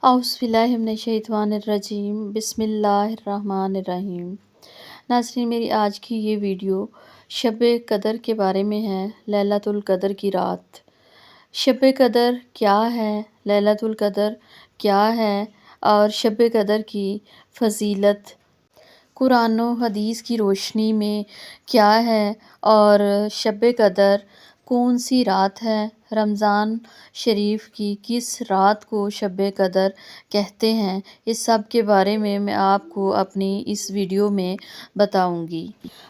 اعوذ باللہ من الشیطان الرجیم، بسم اللہ الرحمن الرحیم۔ ناظرین، میری آج کی یہ ویڈیو شب قدر کے بارے میں ہے، لیلۃ القدر کی رات۔ شب قدر کیا ہے، لیلۃ القدر کیا ہے اور شب قدر کی فضیلت قرآن و حدیث کی روشنی میں کیا ہے، اور شب قدر کون سی رات ہے، رمضان شریف کی کس رات کو شب قدر کہتے ہیں، اس سب کے بارے میں آپ کو اپنی اس ویڈیو میں بتاؤں گی۔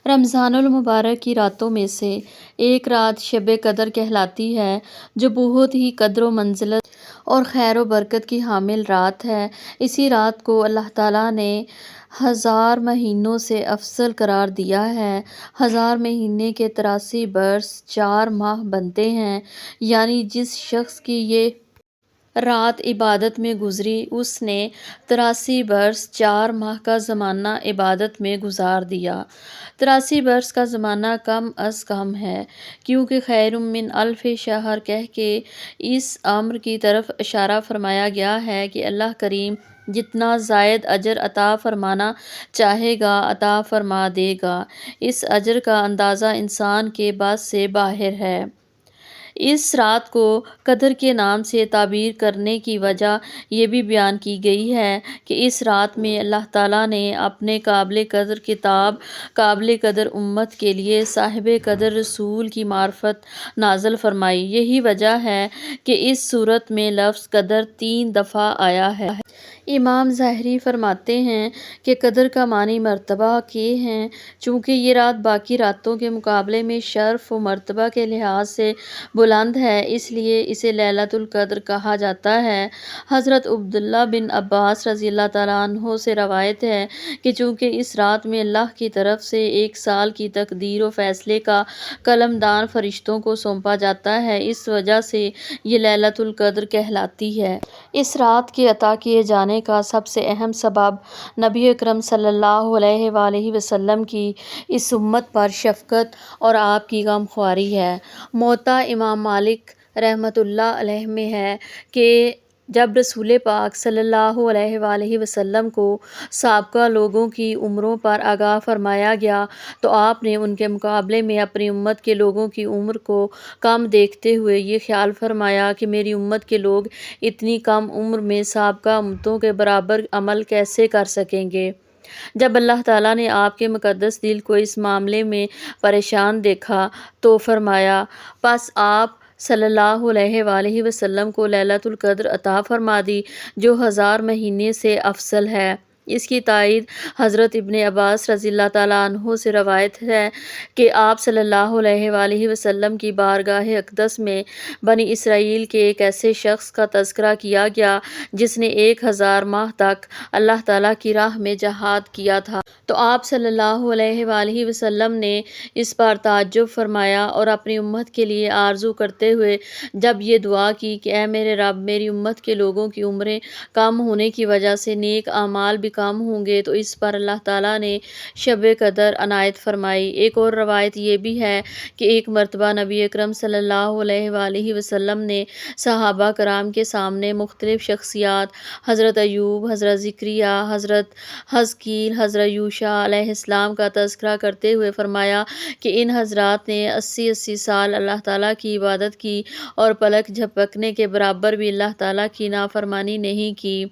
رمضان المبارک کی راتوں میں سے ایک رات شب قدر کہلاتی ہے، جو بہت ہی قدر و منزلت اور خیر و برکت کی حامل رات ہے۔ اسی رات کو اللہ تعالیٰ نے 1000 مہینوں سے افضل قرار دیا ہے۔ 1000 مہینے کے 83 برس 4 ماہ بنتے ہیں، یعنی جس شخص کی یہ رات عبادت میں گزری، اس نے 83 برس 4 ماہ کا زمانہ عبادت میں گزار دیا۔ 83 برس کا زمانہ کم از کم ہے، کیونکہ خیر من الف شہر کہہ کے اس امر کی طرف اشارہ فرمایا گیا ہے کہ اللہ کریم جتنا زائد اجر عطا فرمانا چاہے گا عطا فرما دے گا۔ اس اجر کا اندازہ انسان کے بس سے باہر ہے۔ اس رات کو قدر کے نام سے تعبیر کرنے کی وجہ یہ بھی بیان کی گئی ہے کہ اس رات میں اللہ تعالیٰ نے اپنے قابل قدر کتاب، قابل قدر امت کے لیے صاحب قدر رسول کی معرفت نازل فرمائی۔ یہی وجہ ہے کہ اس سورت میں لفظ قدر 3 دفعہ آیا ہے۔ امام ظاہری فرماتے ہیں کہ قدر کا معنی مرتبہ کے ہیں۔ چونکہ یہ رات باقی راتوں کے مقابلے میں شرف و مرتبہ کے لحاظ سے بلند ہے، اس لیے اسے لیلۃ القدر کہا جاتا ہے۔ حضرت عبداللہ بن عباس رضی اللہ تعالیٰ عنہ سے روایت ہے کہ چونکہ اس رات میں اللہ کی طرف سے 1 سال کی تقدیر و فیصلے کا قلم دان فرشتوں کو سونپا جاتا ہے، اس وجہ سے یہ لیلۃ القدر کہلاتی ہے۔ اس رات کے عطا کیے جانے کا سب سے اہم سبب نبی اکرم صلی اللہ علیہ وآلہ وسلم کی اس امت پر شفقت اور آپ کی غمخواری ہے۔ موطا امام مالک رحمۃ اللہ علیہ میں ہے کہ جب رسول پاک صلی اللہ علیہ وآلہ وسلم کو سابقہ لوگوں کی عمروں پر آگاہ فرمایا گیا تو آپ نے ان کے مقابلے میں اپنی امت کے لوگوں کی عمر کو کم دیکھتے ہوئے یہ خیال فرمایا کہ میری امت کے لوگ اتنی کم عمر میں سابقہ امتوں کے برابر عمل کیسے کر سکیں گے۔ جب اللہ تعالیٰ نے آپ کے مقدس دل کو اس معاملے میں پریشان دیکھا تو فرمایا، پس آپ صلی اللہ علیہ وآلہ وسلم کو لیلۃ القدر عطا فرما دی، جو 1000 مہینے سے افضل ہے۔ اس کی تائید حضرت ابن عباس رضی اللہ تعالیٰ عنہ سے روایت ہے کہ آپ صلی اللہ علیہ وآلہ وسلم کی بارگاہ اقدس میں بنی اسرائیل کے ایک ایسے شخص کا تذکرہ کیا گیا جس نے 1000 ماہ تک اللہ تعالیٰ کی راہ میں جہاد کیا تھا۔ تو آپ صلی اللہ علیہ وآلہ وسلم نے اس پر تعجب فرمایا اور اپنی امت کے لیے آرزو کرتے ہوئے جب یہ دعا کی کہ اے میرے رب، میری امت کے لوگوں کی عمریں کم ہونے کی وجہ سے نیک اعمال بھی کم ہوں گے، تو اس پر اللہ تعالیٰ نے شب قدر عنایت فرمائی۔ ایک اور روایت یہ بھی ہے کہ ایک مرتبہ نبی اکرم صلی اللہ علیہ وآلہ وسلم نے صحابہ کرام کے سامنے مختلف شخصیات، حضرت ایوب، حضرت زکریا، حضرت حزقیل، حضرت یوشع علیہ السلام کا تذکرہ کرتے ہوئے فرمایا کہ ان حضرات نے 80 سال اللہ تعالیٰ کی عبادت کی اور پلک جھپکنے کے برابر بھی اللہ تعالیٰ کی نافرمانی نہیں کی۔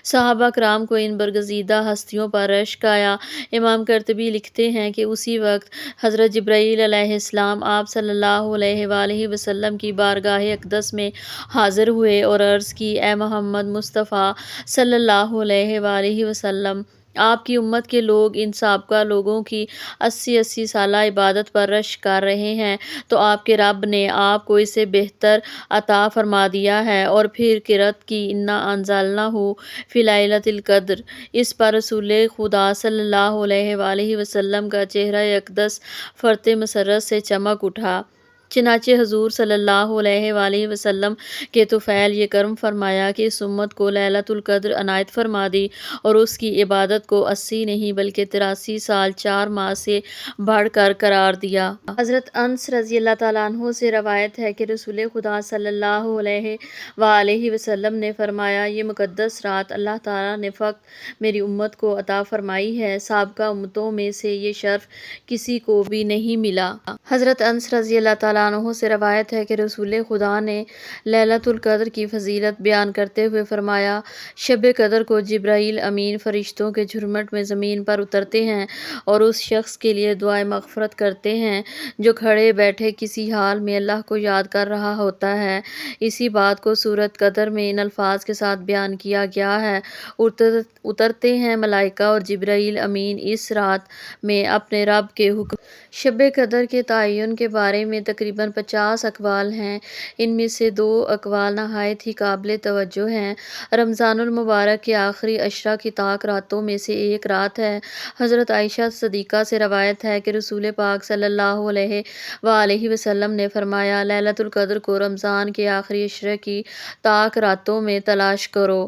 صحابہ کرام کو ان برگزیدہ ہستیوں پر رشک آیا۔ امام قرطبی لکھتے ہیں کہ اسی وقت حضرت جبرائیل علیہ السلام آپ صلی اللہ علیہ وآلہ وسلم کی بارگاہ اقدس میں حاضر ہوئے اور عرض کی، اے محمد مصطفیٰ صلی اللہ علیہ وآلہ وسلم، آپ کی امت کے لوگ ان سابقہ لوگوں کی 80 سالہ عبادت پر رشک کر رہے ہیں، تو آپ کے رب نے آپ کو اسے بہتر عطا فرما دیا ہے۔ اور پھر قرأت کی، انا انزلناہ فی لیلۃ القدر۔ اس پر رسول خدا صلی اللہ علیہ وآلہ وسلم کا چہرہ اقدس فرط مسرت سے چمک اٹھا۔ چنانچہ حضور صلی اللہ علیہ وآلہ وسلم کے طفیل یہ کرم فرمایا کہ اس امت کو لیلۃ القدر عنایت فرما دی اور اس کی عبادت کو 80 نہیں بلکہ 83 سال 4 ماہ سے بڑھ کر قرار دیا۔ حضرت انس رضی اللہ تعالیٰ عنہ سے روایت ہے کہ رسول خدا صلی اللہ علیہ وآلہ وسلم نے فرمایا، یہ مقدس رات اللہ تعالیٰ نے فقط میری امت کو عطا فرمائی ہے، سابقہ امتوں میں سے یہ شرف کسی کو بھی نہیں ملا۔ حضرت انس رضی اللہ تعالیٰ عنہ سے روایت ہے کہ رسول خدا نے لیلۃ القدر کی فضیلت بیان کرتے ہوئے فرمایا، شب قدر کو جبرائیل امین فرشتوں کے جھرمٹ میں زمین پر اترتے ہیں اور اس شخص کے لیے دعائے مغفرت کرتے ہیں جو کھڑے بیٹھے کسی حال میں اللہ کو یاد کر رہا ہوتا ہے۔ اسی بات کو سورۃ قدر میں ان الفاظ کے ساتھ بیان کیا گیا ہے، اترتے ہیں ملائکہ اور جبرائیل امین اس رات میں اپنے رب کے حکم۔ شب قدر کے تعین کے بارے میں تقریباً 50 اقوال ہیں، ان میں سے 2 اقوال نہایت ہی قابل توجہ ہیں۔ رمضان المبارک کے آخری عشرہ کی طاق راتوں میں سے ایک رات ہے۔ حضرت عائشہ صدیقہ سے روایت ہے کہ رسول پاک صلی اللہ علیہ وآلہ وسلم نے فرمایا، لیلۃ القدر کو رمضان کے آخری عشرے کی طاق راتوں میں تلاش کرو۔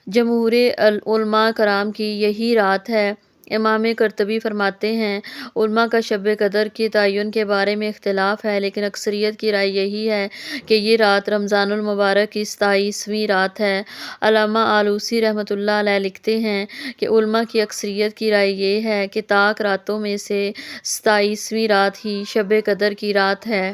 جمہور علماء کرام کی یہی رات ہے۔ امام قرطبی فرماتے ہیں، علماء کا شب قدر کے تعین کے بارے میں اختلاف ہے، لیکن اکثریت کی رائے یہی ہے کہ یہ رات رمضان المبارک کی 27ویں رات ہے۔ علامہ آلوسی رحمۃ اللہ علیہ لکھتے ہیں کہ علماء کی اکثریت کی رائے یہ ہے کہ طاق راتوں میں سے 27ویں رات ہی شب قدر کی رات ہے۔